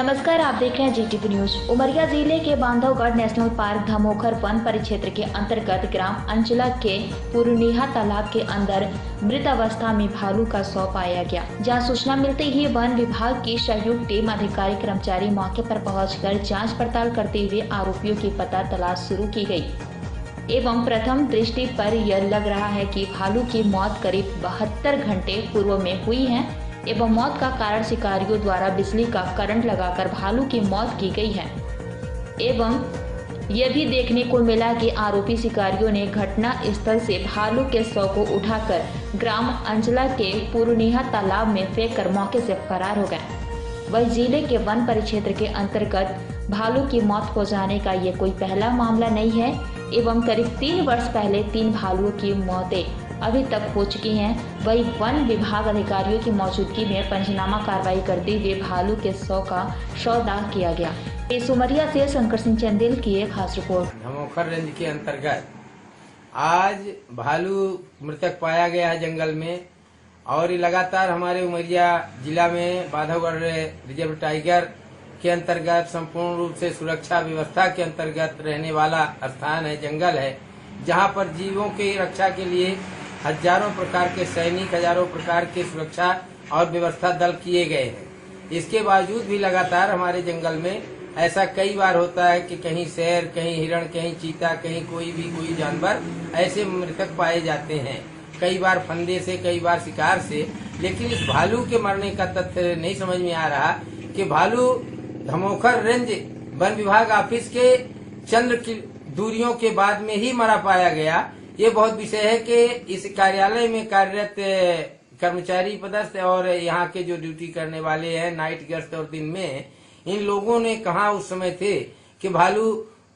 नमस्कार, आप देख रहे हैं जीटीवी न्यूज। उमरिया जिले के Bandhavgarh national park Dhamokhar one परिक्षेत्र के अंतर्गत ग्राम अंचला के पुरनीहा तालाब के अंदर मृत अवस्था में भालू का शव पाया गया। जहां सूचना मिलते ही वन विभाग की संयुक्त टीम अधिकारी कर्मचारी मौके पर पहुंचकर जांच पड़ताल करते हुए आरोपियों की पता तलाश शुरू की गई। एवं प्रथम दृष्टि पर यह लग रहा है कि भालू की मौत करीब 72 घंटे पूर्व में हुई है एवं मौत का कारण शिकारियों द्वारा बिजली का करंट लगाकर भालू की मौत की गई है। एवं यह भी देखने को मिला कि आरोपी शिकारियों ने घटना स्थल से भालू के शव को उठाकर ग्राम अंचला के पुरनीहा तालाब में फेंककर मौके से फरार हो गए। वह जिले के वन परिक्षेत्र के अंतर्गत भालू की मौत हो जाने का ये कोई पहला मामला नहीं है एवं करीब 3 वर्ष पहले 3 भालुओं की मौतें अभी तक हो चुकी हैं। वही वन विभाग अधिकारियों की मौजूदगी में पंचनामा कार्रवाई करते हुए भालू के शव का शवदाह किया गया। इस उमरिया से शंकर सिंह चंदेल की एक खास रिपोर्ट। धमोखर रेंज के अंतर्गत आज भालू मृतक पाया गया है जंगल में, और ये लगातार हमारे उमरिया जिला में बांधवगढ़ रिजर्व टाइगर के अंतर्गत संपूर्ण रूप से सुरक्षा व्यवस्था के अंतर्गत रहने वाला स्थान है, जंगल है, जहां पर जीवों की रक्षा के लिए हजारों प्रकार के सैनिक, हजारों प्रकार के सुरक्षा और व्यवस्था दल किए गए हैं। इसके बावजूद भी लगातार हमारे जंगल में ऐसा कई बार होता है कि कहीं शेर, कहीं हिरण, कहीं चीता, कहीं कोई जानवर ऐसे मृतक पाए जाते हैं, कई बार फंदे से, कई बार शिकार से। लेकिन इस भालू के मरने का तथ्य नहीं समझ में आ रहा कि भालू धमोखर रेंज वन विभाग ऑफिस के चंद्र की दूरियों के बाद में ही मरा पाया गया। ये बहुत विषय है कि इस कार्यालय में कार्यरत कर्मचारी पदस्थ और यहाँ के जो ड्यूटी करने वाले हैं नाइट गश्त और दिन में, इन लोगों ने कहा उस समय थे कि भालू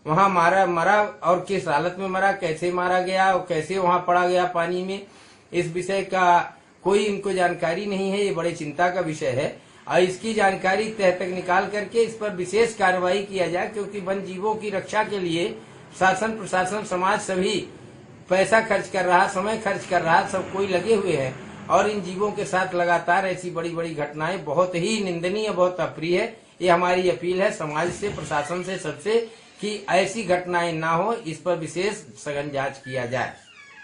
वहाँ मरा और किस हालत में मरा, कैसे मारा गया और कैसे वहाँ पड़ा गया पानी में, इस विषय का कोई इनको जानकारी नहीं है। ये बड़े चिंता का विषय है और इसकी जानकारी तह तक निकाल करके इस पर विशेष कार्रवाई किया जाए, क्योंकि वन जीवों की रक्षा के लिए शासन, प्रशासन, समाज सभी पैसा खर्च कर रहा, समय खर्च कर रहा, सब कोई लगे हुए हैं। और इन जीवों के साथ लगातार ऐसी बड़ी बड़ी घटनाएं बहुत ही निंदनीय, बहुत अप्रिय है। ये हमारी अपील है समाज से, प्रशासन से, सबसे कि ऐसी घटनाएं ना हो, इस पर विशेष सघन जांच किया जाए।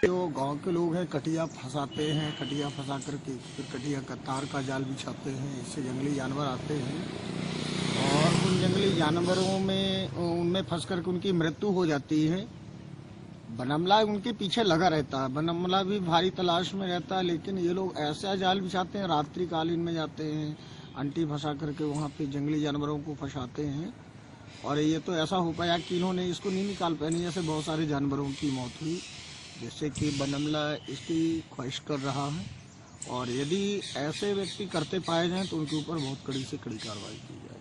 जो गांव के लोग हैं कटिया फंसाते हैं, कटिया फंसा करके फिर कटिया का तार का जाल बिछाते हैं, इससे जंगली जानवर आते हैं और उन जंगली जानवरों में उनमें फंस करके उनकी मृत्यु हो जाती है। बनमला उनके पीछे लगा रहता है, बनमला भी भारी तलाश में रहता है, लेकिन ये लोग ऐसा जाल बिछाते हैं, रात्रिकालीन में जाते हैं, अंटी फंसा करके वहाँ पे जंगली जानवरों को फंसाते हैं। और ये तो ऐसा हो पाया कि इन्होंने इसको नहीं निकाल पाए, जैसे बहुत सारे जानवरों की मौत हुई, जैसे कि बनमला इसकी ख्वाहिश कर रहा है। और यदि ऐसे व्यक्ति करते पाए जाएं तो उनके ऊपर बहुत कड़ी से कड़ी कार्रवाई की जाए।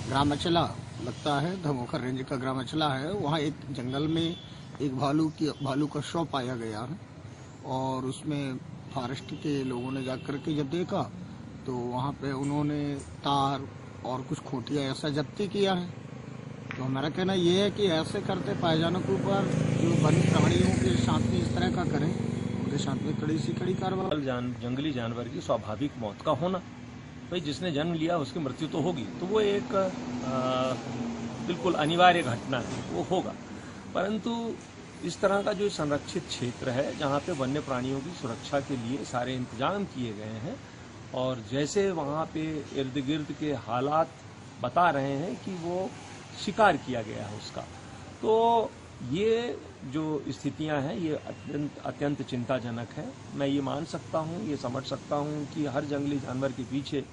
ग्राम अंचला लगता है, धमोखर रेंज का ग्राम अंचला है, वहाँ एक जंगल में एक भालू का शव पाया गया है और उसमें फॉरेस्ट के लोगों ने जाकर के जब देखा तो वहाँ पे उन्होंने तार और कुछ खूंटियाँ ऐसा जब्ती किया है। तो हमारा कहना ये है कि ऐसे करते पाए जाने के ऊपर जो वन प्राणियों के साथ में इस तरह का करें, उनके साथ में कड़ी से कड़ी कार्रवाई। जंगली जानवर की स्वाभाविक मौत का होना, भाई जिसने जन्म लिया उसकी मृत्यु तो होगी, तो वो एक बिल्कुल अनिवार्य घटना है, वो होगा। परंतु इस तरह का जो संरक्षित क्षेत्र है जहाँ पे वन्य प्राणियों की सुरक्षा के लिए सारे इंतजाम किए गए हैं और जैसे वहाँ पे इर्द गिर्द के हालात बता रहे हैं कि वो शिकार किया गया है उसका, तो ये जो स्थितियां हैं ये अत्यंत चिंताजनक है। मैं ये मान सकता हूँ, ये समझ सकता हूँ कि हर जंगली जानवर के पीछे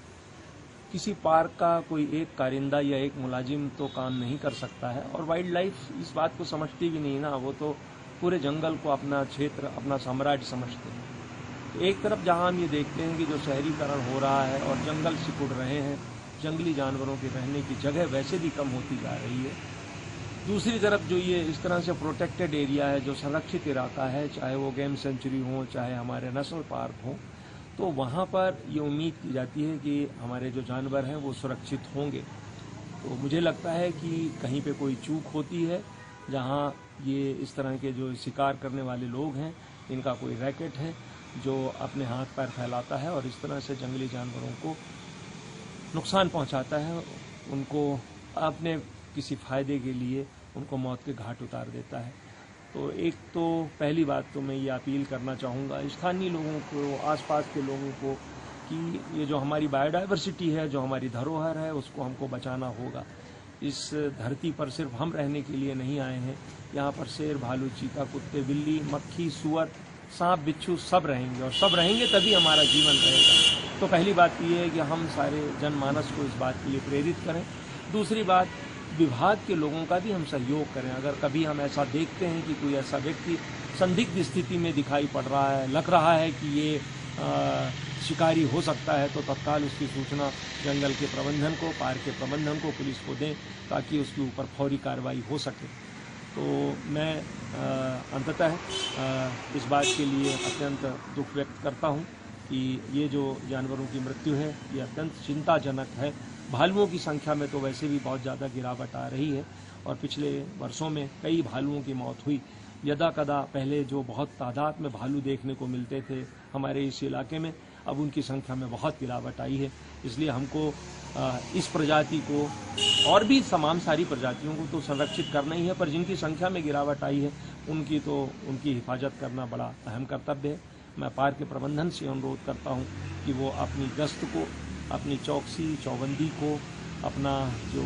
किसी पार्क का कोई एक कारिंदा या एक मुलाजिम तो काम नहीं कर सकता है, और वाइल्ड लाइफ इस बात को समझती भी नहीं ना, वो तो पूरे जंगल को अपना क्षेत्र, अपना साम्राज्य समझते हैं। एक तरफ जहाँ हम ये देखते हैं कि जो शहरीकरण हो रहा है और जंगल सिकुड़ रहे हैं, जंगली जानवरों के रहने की जगह वैसे भी कम होती जा रही है, दूसरी तरफ जो ये इस तरह से प्रोटेक्टेड एरिया है, जो संरक्षित इलाका है, चाहे वो गेम सेंचुरी हो, चाहे हमारे नेशनल पार्क हो, तो वहाँ पर ये उम्मीद की जाती है कि हमारे जो जानवर हैं वो सुरक्षित होंगे। तो मुझे लगता है कि कहीं पे कोई चूक होती है, जहाँ ये इस तरह के जो शिकार करने वाले लोग हैं, इनका कोई रैकेट है जो अपने हाथ पैर फैलाता है और इस तरह से जंगली जानवरों को नुकसान पहुंचाता है, उनको अपने किसी फायदे के लिए उनको मौत के घाट उतार देता है। तो एक तो पहली बात तो मैं ये अपील करना चाहूँगा स्थानीय लोगों को, आसपास के लोगों को, कि ये जो हमारी बायोडाइवर्सिटी है, जो हमारी धरोहर है, उसको हमको बचाना होगा। इस धरती पर सिर्फ हम रहने के लिए नहीं आए हैं, यहाँ पर शेर, भालू, चीता, कुत्ते, बिल्ली, मक्खी, सूअर, सांप, बिच्छू सब रहेंगे, और सब रहेंगे तभी हमारा जीवन रहेगा। तो पहली बात ये है कि हम सारे जनमानस को इस बात के लिए प्रेरित करें। दूसरी बात, विभाग के लोगों का भी हम सहयोग करें। अगर कभी हम ऐसा देखते हैं कि कोई ऐसा व्यक्ति संदिग्ध स्थिति में दिखाई पड़ रहा है, लग रहा है कि ये शिकारी हो सकता है, तो तत्काल उसकी सूचना जंगल के प्रबंधन को, पार्क के प्रबंधन को, पुलिस को दें, ताकि उसके ऊपर फौरी कार्रवाई हो सके। तो मैं अंततः इस बात के लिए अत्यंत दुख व्यक्त करता हूं कि ये जो जानवरों की मृत्यु है ये अत्यंत चिंताजनक है। भालुओं की संख्या में तो वैसे भी बहुत ज़्यादा गिरावट आ रही है, और पिछले वर्षों में कई भालुओं की मौत हुई। यदा कदा पहले जो बहुत तादाद में भालू देखने को मिलते थे हमारे इस इलाके में, अब उनकी संख्या में बहुत गिरावट आई है। इसलिए हमको इस प्रजाति को और भी तमाम सारी प्रजातियों को तो संरक्षित करना ही है, पर जिनकी संख्या में गिरावट आई है उनकी हिफाजत करना बड़ा अहम कर्तव्य है। मैं पार्क के प्रबंधन से अनुरोध करता हूं कि वो अपनी गश्त को, अपनी चौकसी, चौबंदी को, अपना जो